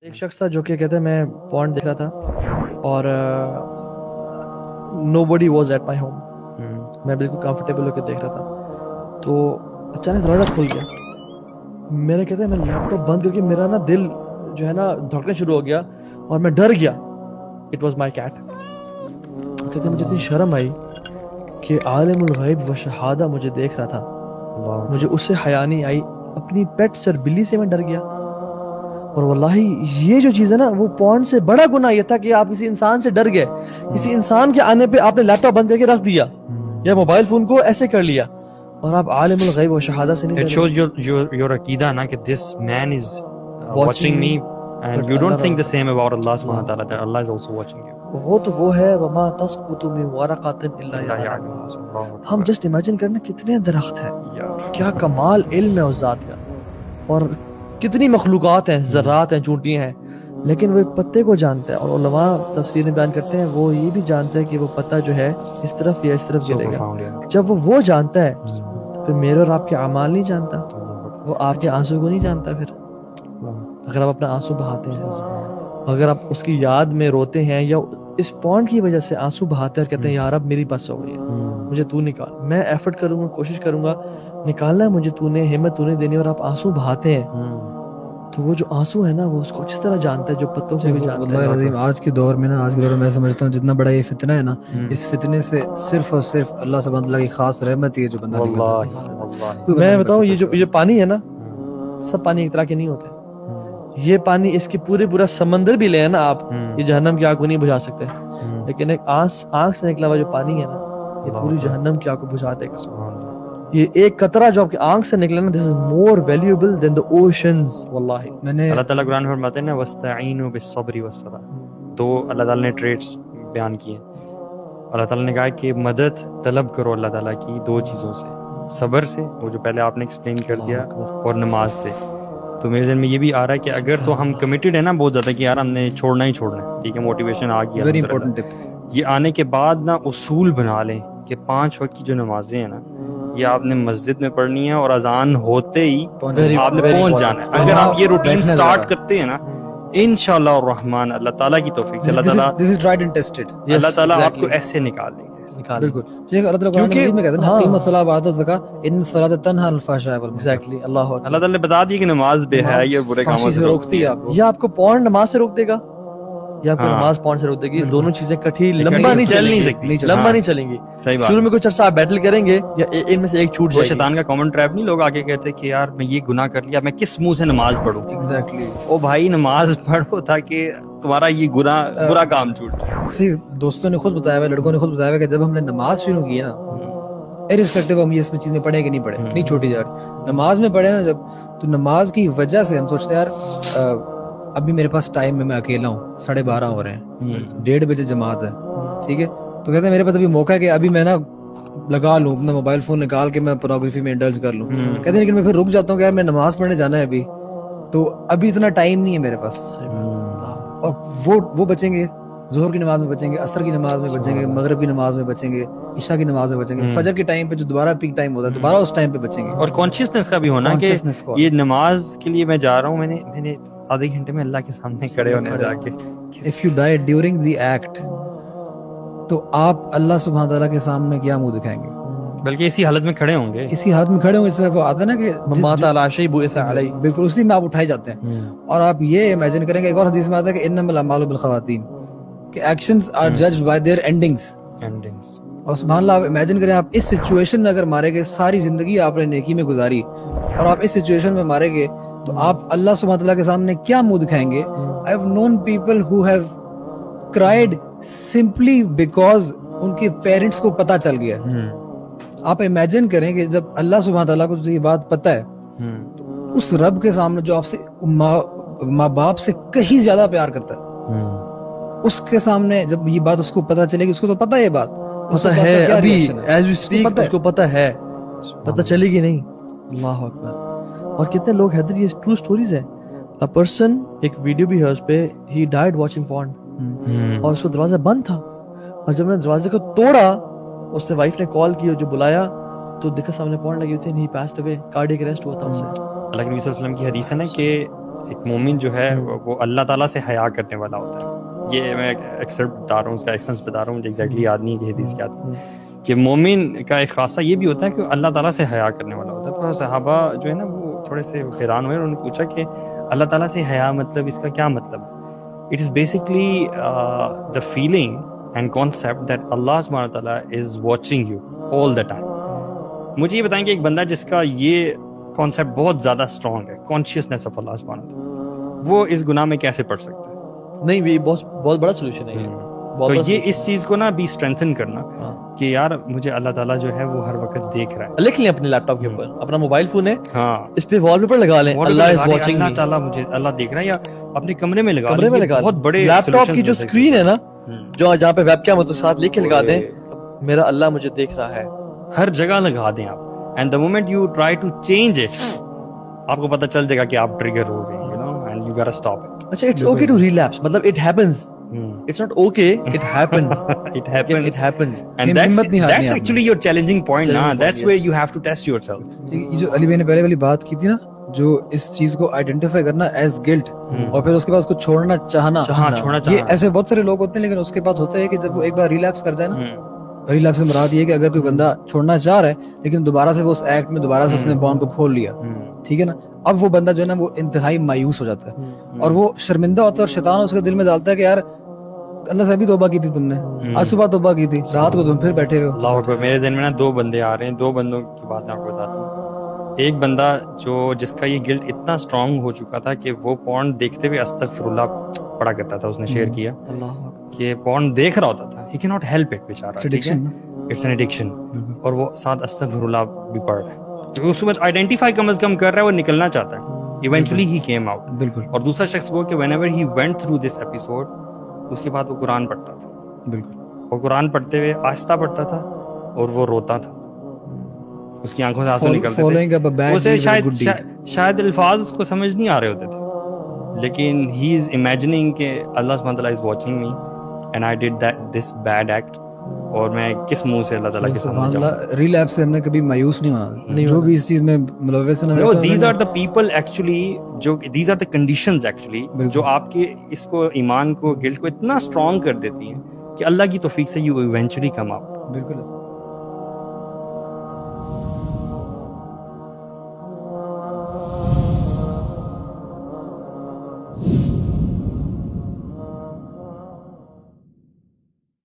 ایک شخص تھا جو کہ کہتے ہیں میں پورن دیکھ رہا تھا اور نو بڈی واز ایٹ مائی ہوم. میں بالکل کمفرٹیبل ہو کے دیکھ رہا تھا تو اچانک دروازہ کھل گیا. میرے کہتے ہیں میں لیپ ٹاپ بند کر کے میرا نا دل جو ہے نا دھڑکنا شروع ہو گیا اور میں ڈر گیا. It was my cat. کہتے ہیں مجھے اتنی شرم آئی کہ عالم الغیب و شہادہ مجھے دیکھ رہا تھا, مجھے اس سے حیا نہیں آئی. اپنی پیٹ سر بلی سے میں ڈر گیا. اور واللہ یہ جو چیز ہے نا وہ پورن سے بڑا گناہ یہ تھا کہ آپ کسی انسان سے ڈر گئے. کسی انسان کے آنے پہ آپ نے لیپ ٹاپ بند کر کے رکھ دیا یا موبائل فون کو ایسے کر لیا اور آپ عالم الغیب و شہادہ سے نہیں It shows your عقیدہ نا کہ this man is watching me and you don't think the same about Allah subhanahu wa ta'ala that Allah is also watching you. وہ تو وہ ہے وما تسقط من ورقۃ الا یعلمها. ہم جسٹ امیجن کرنا کتنے درخت ہیں, کیا کمال علم ہے اس ذات کا, اور کتنی مخلوقات ہیں, ذرات ہیں, چونٹیاں ہیں, لیکن وہ ایک پتے کو جانتا ہے. اور علماء تفسیر میں بیان کرتے ہیں وہ یہ بھی جانتا ہے کہ وہ پتا جو ہے اس طرف یا اس طرف گرے گا. جب وہ جانتا ہے تو پھر میرے اور آپ کے اعمال نہیں جانتا, وہ آپ کے آنسو کو نہیں جانتا. پھر اگر آپ اپنا آنسو بہاتے ہیں, اگر آپ اس کی یاد میں روتے ہیں یا اس پون کی وجہ سے آنسو بہاتے ہیں اور کہتے ہیں یار اب میری بس ہو گئی ہے, مجھے تو نکال, میں ایفرٹ کروں گا, کوشش کروں گا نکالنا ہے مجھے, تو نے ہمت تو نے دینی, اور آپ آنسو بہاتے ہیں تو وہ جو آنسو ہے نا وہ اس کو اچھی طرح جانتا ہے جو پتوں سے بھی جانتا ہے. واللہ العظیم آج کے دور میں میں سمجھتا ہوں جتنا بڑا یہ فتنہ ہے نا, اس فتنے سے صرف اور صرف اللہ سبحانہ اللہ کی خاص رحمت ہی ہے جو بندہ نکلتا. میں بتاؤں یہ جو پانی ہے نا, سب پانی ایک طرح کے نہیں ہوتے. یہ پانی اس کی پورا سمندر بھی لے نا آپ, یہ جہنم کی آگ کو نہیں بجھا سکتے, لیکن ایک آنکھ سے نکلا ہوا جو پانی ہے نا یہ پوری جہنم کی آگ کو بجھا دے گا. یہ ایک قطرہ جو آپ کی آنکھ سے نکلے نا, this is more valuable than the oceans. واللہ اللہ تعالیٰ قرآن میں فرماتے ہیں نا وَاسْتَعِینُوا بِالصَّبْرِ وَالصَّلَاةِ, تو اللہ تعالیٰ نے ٹریٹس بیان کیے. اللہ تعالیٰ نے کہا کہ مدد طلب کرو اللہ تعالیٰ کی دو چیزوں سے, صبر سے, وہ جو پہلے آپ نے ایکسپلین کر دیا, اور نماز سے. تو میرے ذہن میں یہ بھی آ رہا ہے کہ اگر تو ہم کمیٹیڈ ہے نا بہت زیادہ کہ یار ہم نے چھوڑنا ہی چھوڑنا ہے, ٹھیک ہے, موٹیویشن آ گیا, ویری امپورٹنٹ ٹپ. یہ آنے کے بعد نا اصول بنا لیں کہ 5 وقت کی جو نمازیں ہیں نا یہ آپ نے مسجد میں پڑھنی ہے اور اذان ہوتے ہی آپ نے پہنچ جانا ہے. اگر آپ یہ روٹین سٹارٹ کرتے ہیں نا انشاءاللہ الرحمن, اللہ تعالیٰ کی توفیق سے اللہ تعالیٰ آپ کو ایسے نکال دیں گے. بالکل اللہ تعالیٰ قرآن مجید میں کہتے ہیں نا اقیموا الصلاۃ وآتوا الزکاۃ ان الصلاۃ تنہی عن الفحشاء والمنکر. ایگزیکٹلی. اللہ تعالیٰ نے بتا دی کہ نماز بے حیائی اور برے کاموں سے روکتی ہے. یہ آپ کو پورن نماز سے روک دے گا یا آپ کو نماز پورن سے روک دے گی, دونوں چیزیں کٹھی لمبا نہیں چل نہیں سکتی, لمبا نہیں چلیں گی. صحیح بات. شروع میں کچھ عرصہ آپ بیٹل کریں گے یا ان میں سے ایک چھوٹ جائے گی. شیطان کا کامن ٹریپ نہیں, لوگ آگے کہتے کہ یار میں یہ گناہ کر لیا, میں کس منہ سے نماز پڑھوں. ایگزیکٹلی. او بھائی نماز پڑھو تاکہ تمہارا یہ گناہ برا کام چھوٹ جائے. دوستوں نے خود بتایا ہوا, لڑکوں نے خود بتایا ہوا کہ جب ہم نے نماز شروع کی نا, ارسپیکٹو ہم یہ اس میں چیز میں پڑھیں کہ نہیں پڑھیں, نہیں چھوٹی جا رہی, نماز میں پڑھے نا جب, تو نماز کی وجہ سے ہم سوچتے ہیں یار ابھی میرے پاس ٹائم میں اکیلا ہوں, 12:30 ہو رہے ہیں, 1:30 بجے جماعت ہے, ٹھیک ہے, تو کہتے ہیں میرے پاس ابھی موقع ہے کہ ابھی میں نا لگا لوں اپنا موبائل فون نکال کے میں پورنوگرافی میں انڈلج کر لوں. کہتے ہیں لیکن میں پھر رک جاتا ہوں کہ یار میں نماز پڑھنے جانا ہے ابھی, تو ابھی اتنا ٹائم نہیں ہے میرے پاس. اور وہ بچیں گے, ظہر کی نماز میں بچیں گے, عصر کی نماز میں بچیں گے, مغرب کی نماز میں بچیں گے, عشاء کی نماز میں بچیں گے, فجر کے ٹائم پہ جو دوبارہ پیک ٹائم ہوتا ہے دوبارہ اس ٹائم پہ بچیں گے. اور کانشیسنس کا بھی ہونا کہ یہ نماز کے لیے میں جا رہا ہوں, میں نے آدھے گھنٹے میں اللہ کے سامنے کھڑے ہونے جا کے. If you die during the act تو آپ اللہ سبحانہ تعالیٰ کے سامنے کیا منہ دکھائیں گے, بلکہ اسی حالت میں کھڑے ہوں گے, اسی حالت میں کھڑے ہوں گے. اس وہ آتا ہے نا کہ مات علی شیء بعث علیہ, بالکل اسی میں آپ اٹھائے جاتے ہیں. اور آپ یہ امیجن کریں گے, ایک اور حدیث میں آتا ہے کہ انما الاعمال بالخواتیم, کہ actions are judged by their endings. اور سبحان اللہ, آپ امیجن کریں آپ اس سچویشن میں اگر مارے گئے, ساری زندگی آپ نے نیکی میں گزاری اور آپ اس سچویشن میں مارے گئے, تو آپ اللہ سبحانہ تعالیٰ کے سامنے کیا منہ دکھائیں گے. I have known people who have cried simply because ان کے پیرنٹس کو پتہ چل گیا. آپ امیجن کریں کہ جب اللہ سبحانہ تعالیٰ کو یہ بات پتہ ہے, تو اس رب کے سامنے جو آپ سے ماں باپ سے کہیں زیادہ پیار کرتا ہے, اس کے سامنے جب یہ بات اس کو پتہ چلے گی, اس کو تو پتہ ہے یہ بات پتہ ہے ابھی ایز وی اسپیک, اس کو پتہ ہے, پتہ چلے گی نہیں. اللہ اکبر. اور کتنے لوگ حیدر, یہ ٹرو سٹوریز ہیں. A person, ایک ویڈیو بھی ہے اس پہ, he died watching porn, اور اس کو دروازہ بند تھا, اور جب نے دروازے کو توڑا اس نے وائف نے کال کی اور جو بلایا تو دیکھا سامنے پورن لگی ہوئی تھی, he passed away, cardiac arrest ہوا تھا اسے. اللہ کے نبی صلی اللہ علیہ وسلم کی حدیث ہے نا کہ ایک مومن جو ہے وہ اللہ تعالیٰ سے حیا کرنے والا ہوتا ہے. یہ میں ایکسرپٹ بتا رہا ہوں, اس کا ایکسنس بتا رہا ہوں, مجھے ایگزیکٹلی یاد نہیں ہے کہ حدیث کیا تھی, کہ مومن کا ایک خاصہ یہ بھی ہوتا ہے کہ اللہ تعالیٰ سے حیا کرنے والا ہوتا ہے. تو صحابہ جو ہے نا وہ تھوڑے سے حیران ہوئے, انہوں نے پوچھا کہ اللہ تعالیٰ سے حیا مطلب اس کا کیا مطلب ہے؟ It is basically the feeling and concept that اللہ سبحانہ تعالیٰ is watching you all the time. مجھے یہ بتائیں کہ ایک بندہ جس کا یہ کانسیپٹ بہت زیادہ اسٹرانگ ہے, کانشیسنیس آف اللہ سبحانہ تعالیٰ, وہ اس گناہ میں کیسے پڑ سکتا ہے؟ نہیں, یہ بہت بڑا سولوشن ہے یہ. تو یہ اس چیز کو نا بھی اسٹرینتھن کرنا کہ یار مجھے اللہ تعالیٰ جو ہے وہ ہر وقت دیکھ رہا ہے. لکھ لیں اپنے لیپ ٹاپ کے اوپر, اپنا موبائل فون ہے, ہاں, اس پہ وال پیپر لگا لیں, اللہ از واچنگ, اللہ تعالیٰ مجھے اللہ دیکھ رہا ہے, یا اپنے کمرے میں لگا کمرے میں لگا, بہت بڑے لیپ ٹاپ کی جو اسکرین ہے نا, جو جہاں پہ ویب کیم ہے تو ساتھ لکھ کے لگا دیں میرا اللہ مجھے دیکھ رہا ہے, ہر جگہ لگا دیں آپ. And the moment you try to change it, آپ کو پتہ چل جائے گا کہ آپ ٹریگر ہو گئے, you know, and you gotta stop it. اچھا, اٹس اوکے ٹو ریلیپس, مطلب it happens, it's not okay, it happens. It happens. It happens. And that's actually your challenging point now. That's where you have to test yourself. یہ جو علی بھائی نے پہلے والی بات کی تھی نا, جو اس چیز کو آئیڈینٹیفائی کرنا ایز گلٹ, اور پھر اس کے بعد اس کو چھوڑنا چاہنا, یہ ایسے بہت سارے لوگ ہوتے ہیں. لیکن اس کے بعد ہوتا ہے کہ جب وہ ایک بار ریلیپس کر جائے نا, ریلیپس سے مراد یہ ہے کہ اگر کوئی بندہ چھوڑنا چاہ رہا ہے لیکن دوبارہ سے وہ اس ایکٹ میں دوبارہ سے اس نے بانڈ کو کھول لیا, ٹھیک ہے نا, اب وہ بندہ جو ہے نا وہ انتہائی مایوس ہو جاتا ہے اور وہ شرمندہ ہوتا ہے, اور شیطان اس کے دل میں ڈالتا ہے کہ یار اللہ سے بھی توبہ کی تھی تم نے, آج صبح توبہ کی تھی, رات کو تم پھر بیٹھے ہو. اللہ اکبر. میرے ذہن میں نا دو بندے آ رہے ہیں, دو بندوں کی بات میں آپ کو بتاتا ہوں. ایک بندہ جس کا یہ گلٹ اتنا اسٹرانگ ہو چکا تھا کہ وہ پورن دیکھتے ہوئے استغفر اللہ پڑھا کرتا تھا. اس نے شیئر کیا کہ پورن دیکھ رہا ہوتا تھا, he can not help it بیچارہ, اٹس این ایڈکشن, اور وہ ساتھ استغفر اللہ بھی پڑھ رہا ہے. تو اس وقت آئیڈینٹیفائی کم از کم کر رہا ہے, وہ نکلنا چاہتا ہے. Eventually he came out. بالکل. اور دوسرا شخص وہ کہ whenever he went through this episode, اس کے بعد وہ قرآن پڑھتا تھا. بالکل. وہ قرآن پڑھتے ہوئے آہستہ پڑھتا تھا اور وہ روتا تھا, اس کی آنکھوں سے آنسو نکلتے تھے. اسے شاید الفاظ اس کو سمجھ نہیں آ رہے ہوتے تھے, لیکن ہی از امیجننگ کہ اللہ سبحانہ تعالیٰ is watching me and I did this bed act, اور میں کس منہ سے اللہ تعالیٰ کے سامنے جاؤں. ریلیپس سے ہم نے کبھی مایوس نہیں ہونا, جو بھی اس چیز میں ملوث ہے. No, these are the people actually, these are the conditions actually جو آپ کے اس کو ایمان کو, گلٹ کو اتنا اسٹرانگ کر دیتی ہیں کہ اللہ کی توفیق سے you eventually come out. بالکل.